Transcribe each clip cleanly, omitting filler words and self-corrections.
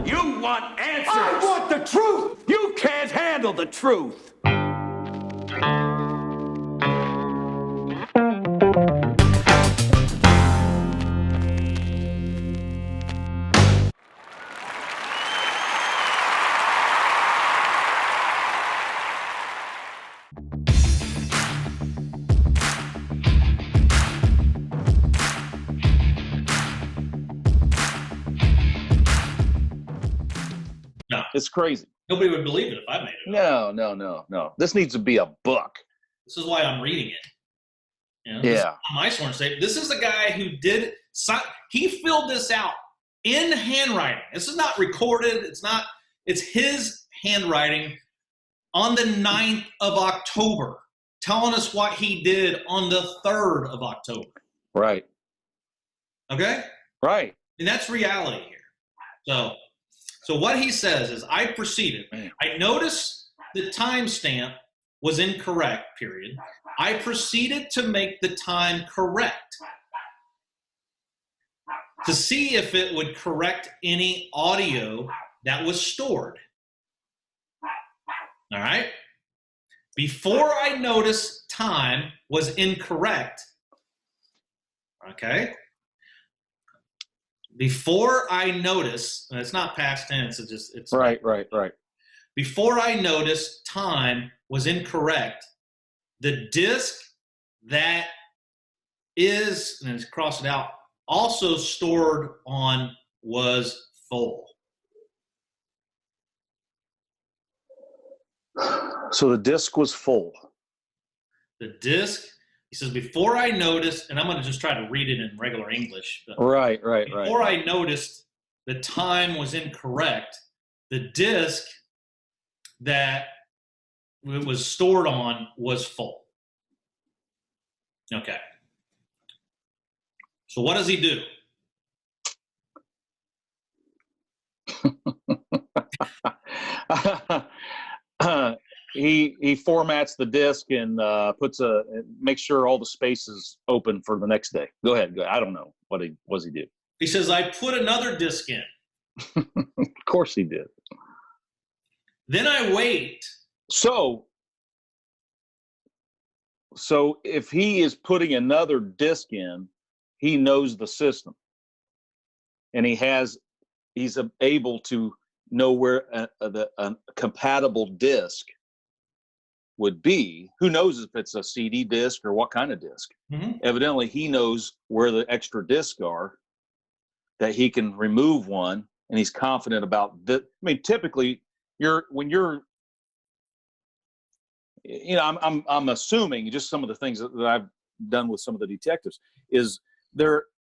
You want answers. I want the truth. You can't handle the truth. No, It's crazy. nobody would believe it if I made it. No. This needs to be a book. This is why I'm reading it. You know, Yeah. this is my sworn statement. This is the guy who did. He filled this out in handwriting. This is not recorded. It's his handwriting on the 9th of October, telling us what he did on the 3rd of October. Right. Okay? Right. And that's reality here. So what he says is, I proceeded. I noticed the timestamp was incorrect, period. I proceeded to make the time correct to see if it would correct any audio that was stored. All right? Before I noticed time was incorrect, okay? Before I noticed, and it's not past tense, it's Right. Before I noticed time was incorrect, the disk that is, and it's crossed it out, also stored on was full. So the disc was full. The disk, he says, before I noticed, and I'm going to just try to read it in regular English. Right. Before I noticed the time was incorrect, the disk that it was stored on was full. Okay. So what does he do? He formats the disc and makes sure all the space is open for the next day. Go ahead. I don't know what he do. He says, I put another disc in. Of course he did. Then I wait. So if he is putting another disc in, he knows the system, and he's able to know where a compatible disc would be. Who knows if it's a CD disc or what kind of disc? Mm-hmm. Evidently, he knows where the extra discs are, that he can remove one, and he's confident about that. I mean, typically, I'm assuming just some of the things that I've done with some of the detectives is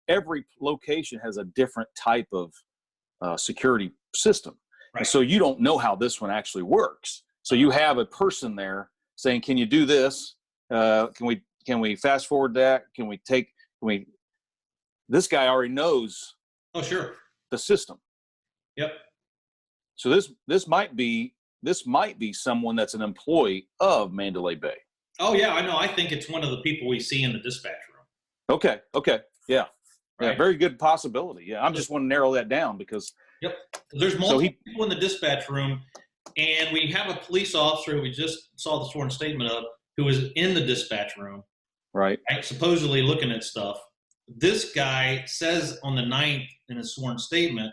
every location has a different type of security system. Right. And so you don't know how this one actually works. So you have a person there saying, can you do this? Can we fast forward that? This guy already knows the system. Yep. So this might be someone that's an employee of Mandalay Bay. Oh yeah, I know. I think it's one of the people we see in the dispatch room. Okay. Yeah. Right. Yeah, very good possibility. Yeah, I'm just want to narrow that down because. Yep. There's multiple people in the dispatch room, and we have a police officer who we just saw the sworn statement of, who was in the dispatch room. Right. Supposedly looking at stuff. This guy says on the 9th in his sworn statement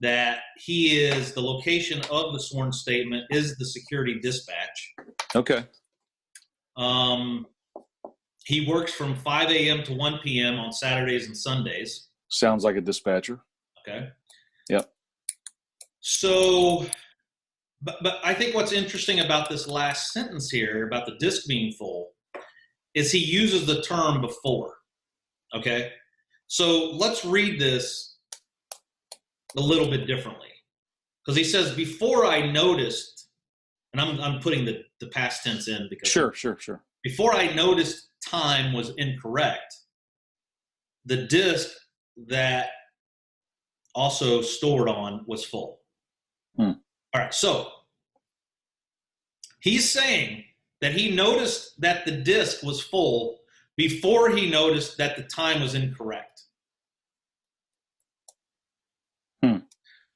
that the location of the sworn statement is the security dispatch. Okay. He works from 5 a.m. to 1 p.m. on Saturdays and Sundays. Sounds like a dispatcher. Okay. Yep. So, but I think what's interesting about this last sentence here, about the disc being full, is he uses the term before. Okay. So let's read this a little bit differently. Because he says, before I noticed, and I'm putting the past tense in because Sure. Before I noticed time was incorrect, the disk that also stored on was full. All right, so he's saying that he noticed that the disk was full before he noticed that the time was incorrect.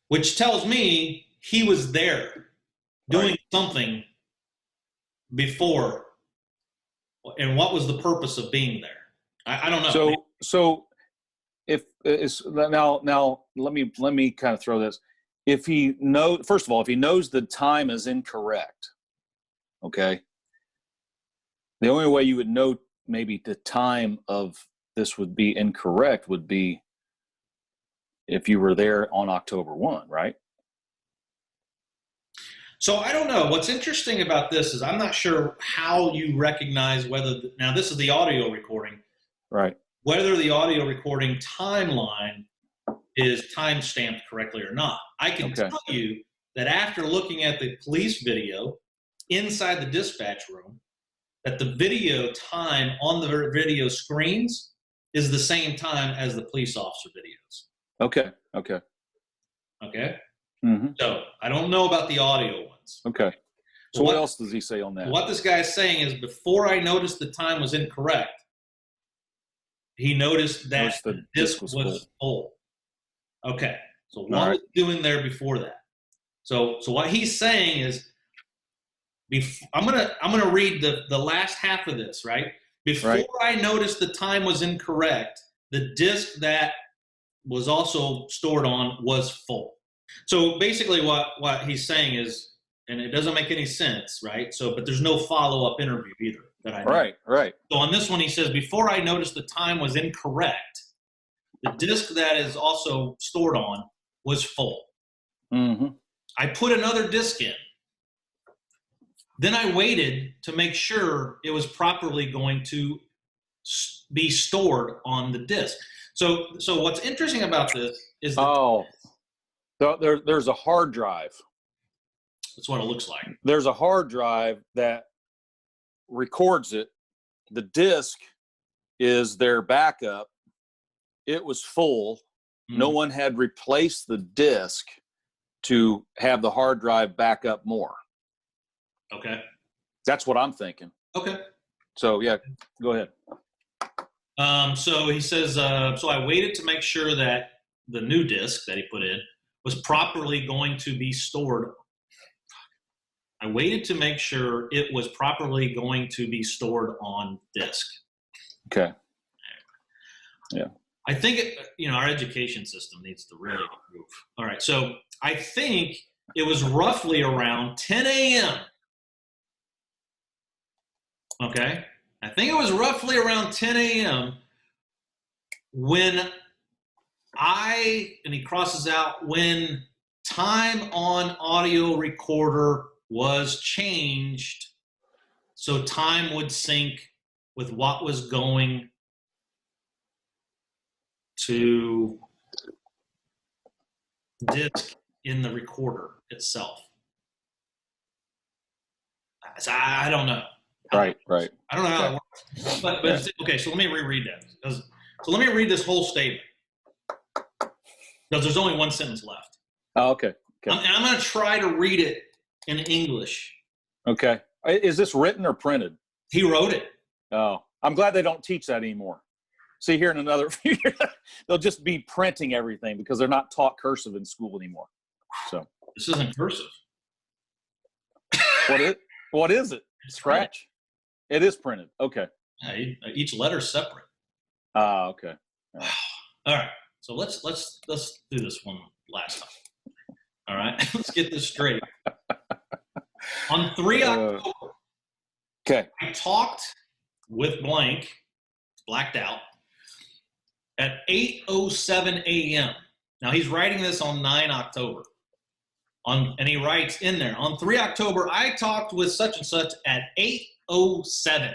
which tells me he was there doing something before. And what was the purpose of being there? I don't know. So if it's now let me kind of throw this. If he first of all, if he knows the time is incorrect, okay, the only way you would know maybe the time of this would be incorrect would be if you were there on October 1, right? So I don't know. What's interesting about this is I'm not sure how you recognize whether now this is the audio recording, right? Whether the audio recording timeline is time stamped correctly or not. I can tell you that after looking at the police video inside the dispatch room, that the video time on the video screens is the same time as the police officer videos. Okay. Mm-hmm. So I don't know about the audio ones. Okay. So what else does he say on that? What this guy's saying is, before I noticed the time was incorrect, he noticed that the disc was full. Okay. So what was he doing there before that? So what he's saying is, I'm gonna read the last half of this, right? Before I noticed the time was incorrect, the disc that was also stored on was full. So basically what he's saying is, and it doesn't make any sense, right? So, but there's no follow-up interview either that I know. Right. So on this one, he says, before I noticed the time was incorrect, the disc that is also stored on was full. Mm-hmm. I put another disc in. Then I waited to make sure it was properly going to be stored on the disc. So what's interesting about this is that there's a hard drive. That's what it looks like. There's a hard drive that records it. The disc is their backup. It was full. Mm-hmm. No one had replaced the disc to have the hard drive back up more. Okay. That's what I'm thinking. Okay. So, yeah, go ahead. So he says, so I waited to make sure that the new disc that he put in was properly going to be stored. I waited to make sure it was properly going to be stored on disk. Okay. Yeah. I think, our education system needs to really improve. All right. So I think it was roughly around 10 a.m. Okay. I think it was roughly around 10 a.m. when and he crosses out, when time on audio recorder was changed so time would sync with what was going to disk in the recorder itself. I don't know. Right. I don't know how it works. But okay, so let me reread that. So let me read this whole statement, because there's only one sentence left. Oh, okay. I'm going to try to read it in English. Okay. Is this written or printed? He wrote it. Oh, I'm glad they don't teach that anymore. See, here in another few years, they'll just be printing everything because they're not taught cursive in school anymore. So this isn't cursive. What is it? Scratch? It is printed. Okay. Yeah, each letter's separate. Okay. All right. So let's do this one last time. All right. Let's get this straight. On 3 October, okay, I talked with blank, blacked out, at 8:07 a.m. Now he's writing this on 9 October. And he writes in there, on 3 October, I talked with such and such at 8:07.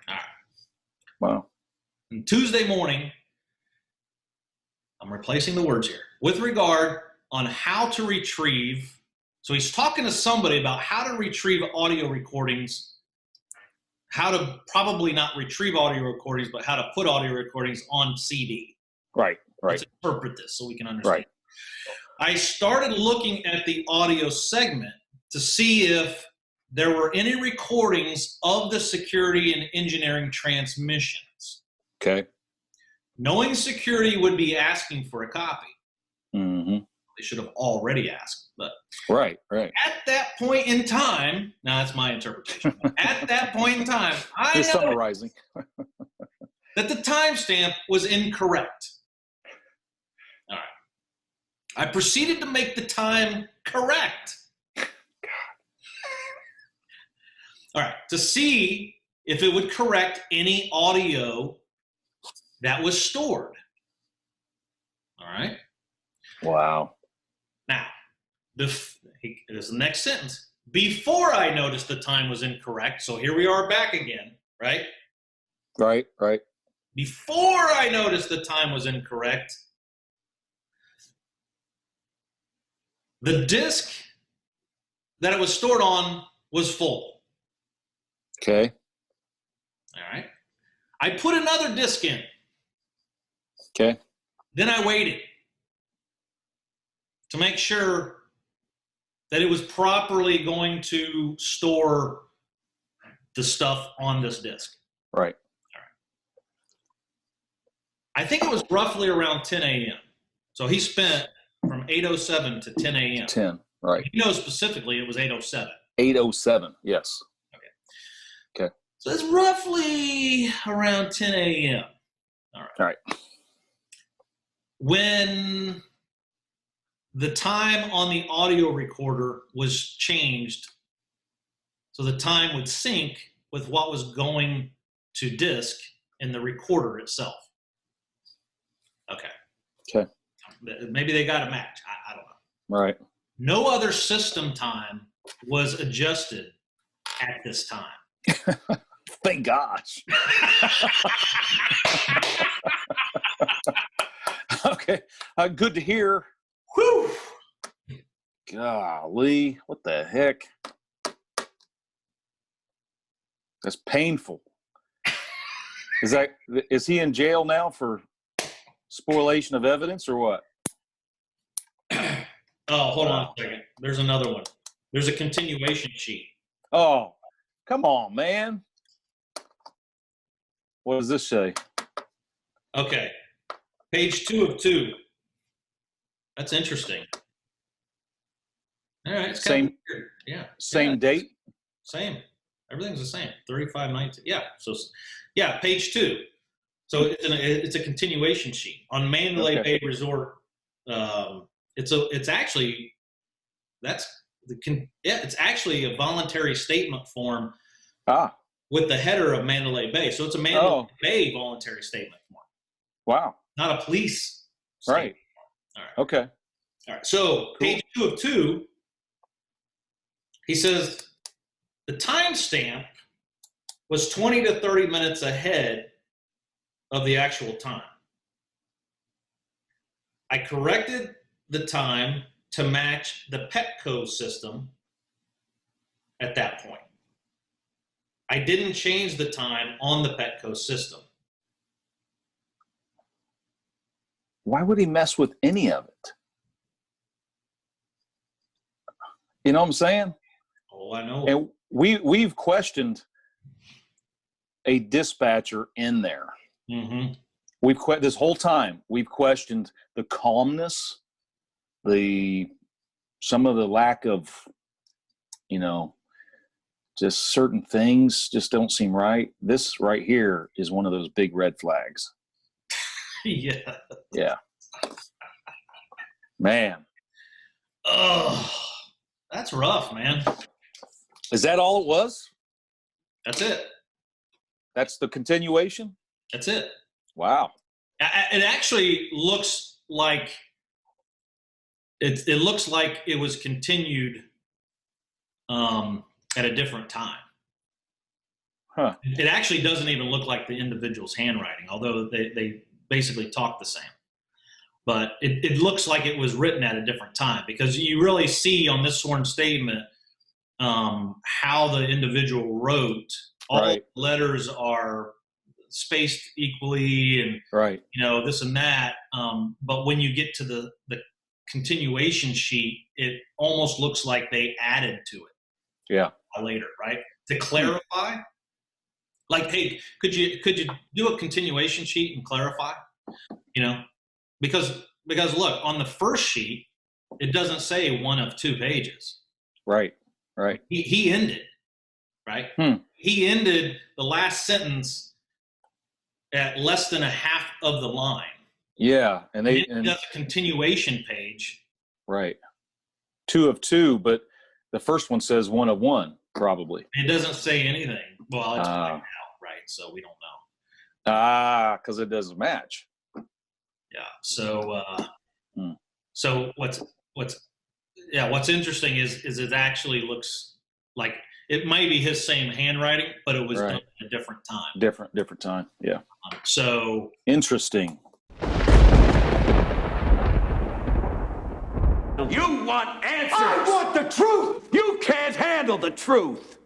All right. Wow. And Tuesday morning, I'm replacing the words here, with regard on how to retrieve. So he's talking to somebody about how to retrieve audio recordings, how to probably not retrieve audio recordings, but how to put audio recordings on CD. Right. Let's interpret this so we can understand. Right. I started looking at the audio segment to see if there were any recordings of the security and engineering transmissions. Okay. Knowing security would be asking for a copy. Mm-hmm. They should have already asked. But Right. at that point in time, now that's my interpretation. At that point in time, I You're know summarizing. that the timestamp was incorrect. All right. I proceeded to make the time correct. All right, to see if it would correct any audio that was stored. All right. Wow. Now, this is the next sentence. Before I noticed the time was incorrect, so here we are back again, right? Right. Before I noticed the time was incorrect, the disk that it was stored on was full. Okay. All right. I put another disk in. Okay. Then I waited to make sure that it was properly going to store the stuff on this disk. Right. I think it was roughly around 10 a.m. So he spent from 8:07 to 10 a.m. 10. Right. He knows specifically it was 8:07. 8:07. Yes. Okay. So it's roughly around 10 a.m. All right. When the time on the audio recorder was changed, so the time would sync with what was going to disk in the recorder itself. Okay. Maybe they got a match. I don't know. Right. No other system time was adjusted at this time. Thank gosh. Okay. Good to hear. Whew. Golly, what the heck? That's painful. Is he in jail now for spoliation of evidence or what? Oh, hold on a second. There's another one. There's a continuation sheet. Oh, come on, man. What does this say? Okay. Page 2 of 2. That's interesting. All right. It's kind of weird. Yeah. Same date? Same. Everything's the same. 3519. Yeah. So, yeah, page 2. So it's a continuation sheet on Mandalay Bay Resort. It's actually a voluntary statement form with the header of Mandalay Bay. So it's a Mandalay Bay voluntary statement form. Wow. Not a police statement. Right. All right. Okay. All right. So page 2 of 2, he says the timestamp was 20 to 30 minutes ahead of the actual time. I corrected the time to match the Petco system at that point. I didn't change the time on the Petco system. Why would he mess with any of it? You know what I'm saying? Oh, I know. And we've questioned a dispatcher in there. Mm-hmm. This whole time we've questioned the calmness, some of the lack of, just certain things just don't seem right. This right here is one of those big red flags. Yeah. Yeah. Man. Oh, that's rough, man. Is that all it was? That's it. That's the continuation? That's it. Wow. It actually looks like it looks like it was continued at a different time. Huh. It actually doesn't even look like the individual's handwriting, although they basically talk the same. But it looks like it was written at a different time, because you really see on this sworn statement how the individual wrote. All the letters are spaced equally and this and that. But when you get to the continuation sheet, it almost looks like they added to it. Yeah. Later, right? To clarify. Like, hey, could you do a continuation sheet and clarify? Because because look, on the first sheet, it doesn't say one of 2 pages. Right. Right. He ended, right? He ended the last sentence at less than a half of the line. Yeah, and He does a continuation page. Right. 2 of 2, but the first one says 1 of 1, probably. It doesn't say anything. Well, it's blacked out, right? So we don't know. Because it doesn't match. Yeah. So, so what's interesting is it actually looks like it might be his same handwriting, but it was done at a different time. Different time. Yeah. So interesting. You want answers. I want the truth. You can't handle the truth.